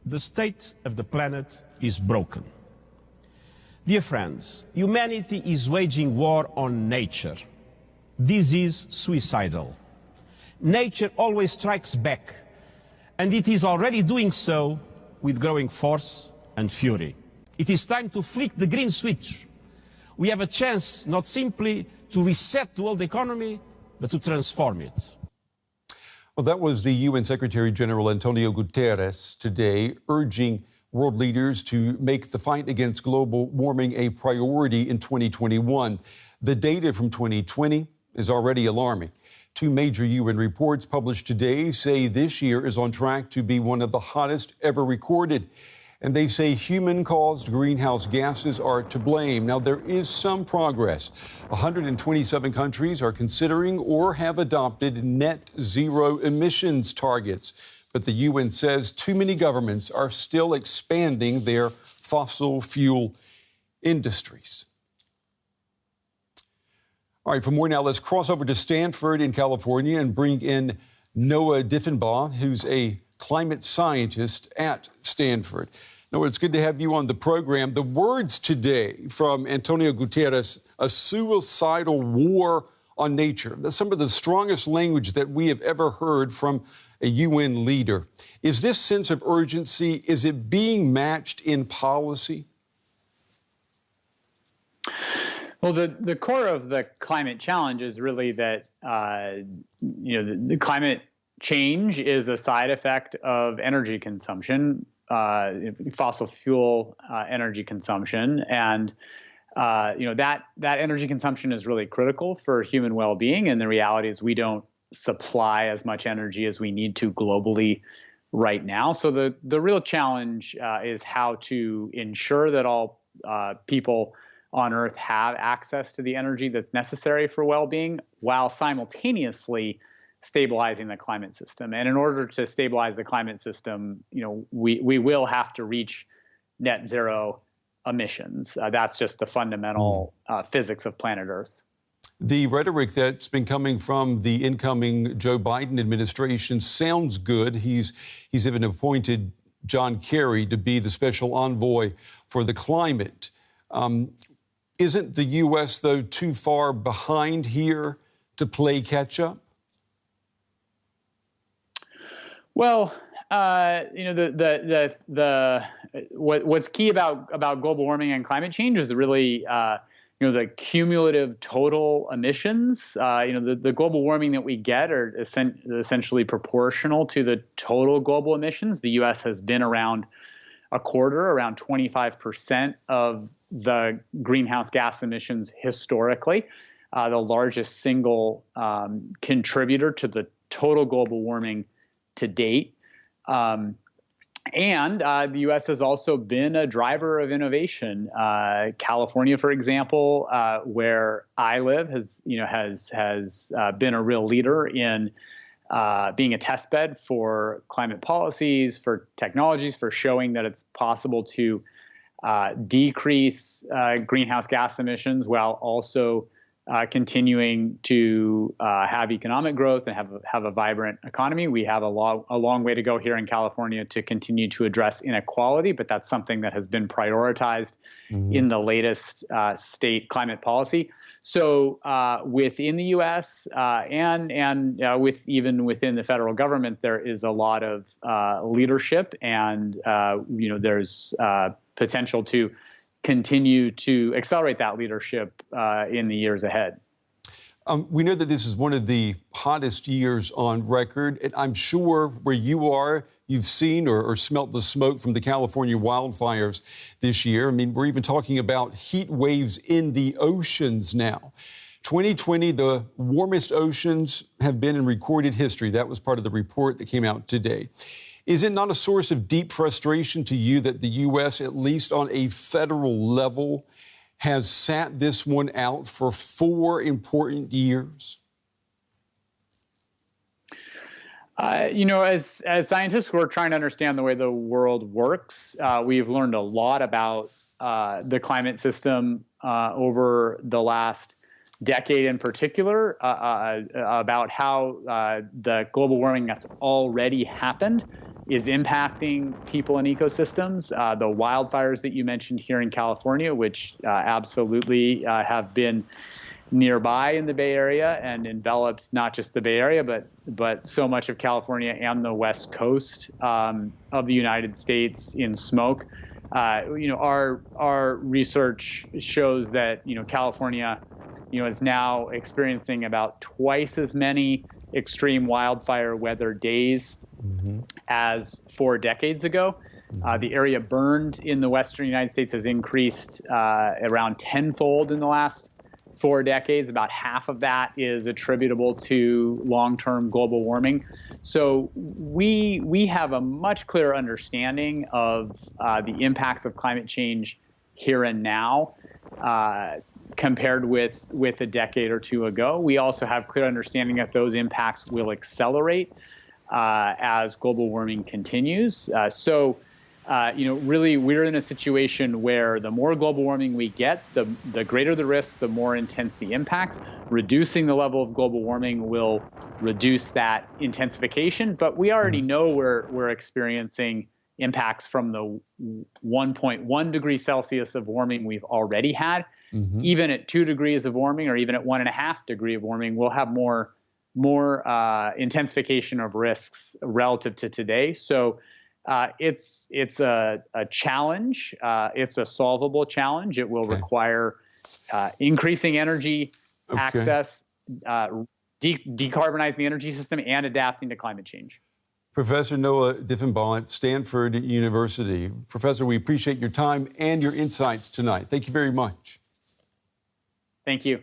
The state of the planet is broken. Dear friends, humanity is waging war on nature. This is suicidal. Nature always strikes back, and it is already doing so with growing force and fury. It is time to flick the green switch. We have a chance not simply to reset the world economy, but to transform it. Well, that was the UN Secretary General Antonio Guterres today, urging world leaders to make the fight against global warming a priority in 2021. The data from 2020 is already alarming. Two major UN reports published today say this year is on track to be one of the hottest ever recorded. And they say human-caused greenhouse gases are to blame. Now, there is some progress. 127 countries are considering or have adopted net zero emissions targets. But the UN says too many governments are still expanding their fossil fuel industries. All right, for more now, let's cross over to Stanford in California and bring in Noah Diffenbaugh, who's a climate scientist at Stanford. Noah, it's good to have you on the program. The words today from Antonio Guterres, a suicidal war on nature. That's some of the strongest language that we have ever heard from a UN leader. Is this sense of urgency, is it being matched in policy? Well, the core of the climate challenge is really that, the climate change is a side effect of energy consumption, fossil fuel energy consumption. And, that energy consumption is really critical for human well-being. And the reality is we don't supply as much energy as we need to globally right now. So the real challenge is how to ensure that all people on Earth have access to the energy that's necessary for well-being while simultaneously stabilizing the climate system. And in order to stabilize the climate system, we will have to reach net zero emissions. That's just the fundamental physics of planet Earth. The rhetoric that's been coming from the incoming Joe Biden administration sounds good. He's even appointed John Kerry to be the special envoy for the climate. Isn't the U.S., though, too far behind here to play catch-up? Well, what's key about global warming and climate change is really the cumulative total emissions. The global warming that we get are essentially proportional to the total global emissions. The U.S. has been around a quarter, around 25% of the greenhouse gas emissions historically, the largest single contributor to the total global warming to date. And the U.S. has also been a driver of innovation. California, for example, where I live, has been a real leader in being a test bed for climate policies, for technologies, for showing that it's possible to decrease greenhouse gas emissions while also continuing to have economic growth and have a vibrant economy. We have a long way to go here in California to continue to address inequality, but that's something that has been prioritized in the latest state climate policy. So within the U.S. and even within the federal government, there is a lot of leadership, and there's potential to continue to accelerate that leadership in the years ahead. We know that this is one of the hottest years on record. And I'm sure where you are, you've seen or smelt the smoke from the California wildfires this year. I mean, we're even talking about heat waves in the oceans now. 2020, the warmest oceans have been in recorded history. That was part of the report that came out today. Is it not a source of deep frustration to you that the U.S., at least on a federal level, has sat this one out for 4 important years? As scientists, we're trying to understand the way the world works. We've learned a lot about the climate system over the last decade in particular about how the global warming that's already happened is impacting people and ecosystems. The wildfires that you mentioned here in California, which absolutely have been nearby in the Bay Area and enveloped not just the Bay Area, but so much of California and the West Coast of the United States in smoke. Our research shows that California is now experiencing about twice as many extreme wildfire weather days as 4 decades ago. The area burned in the Western United States has increased around tenfold in the last 4 decades. About half of that is attributable to long-term global warming. So we have a much clearer understanding of the impacts of climate change here and now compared with a decade or two ago. We also have clear understanding that those impacts will accelerate as global warming continues. Really, we're in a situation where the more global warming we get, the greater the risk, the more intense the impacts. Reducing the level of global warming will reduce that intensification, but we already know we're experiencing impacts from the 1.1 degrees Celsius of warming we've already had. Even at 2 degrees of warming, or even at 1.5 degree of warming, we'll have more intensification of risks relative to today. So it's a challenge. It's a solvable challenge. It will require increasing energy access, decarbonizing the energy system, and adapting to climate change. Professor Noah Diffenbaugh at Stanford University. Professor, we appreciate your time and your insights tonight. Thank you very much. Thank you.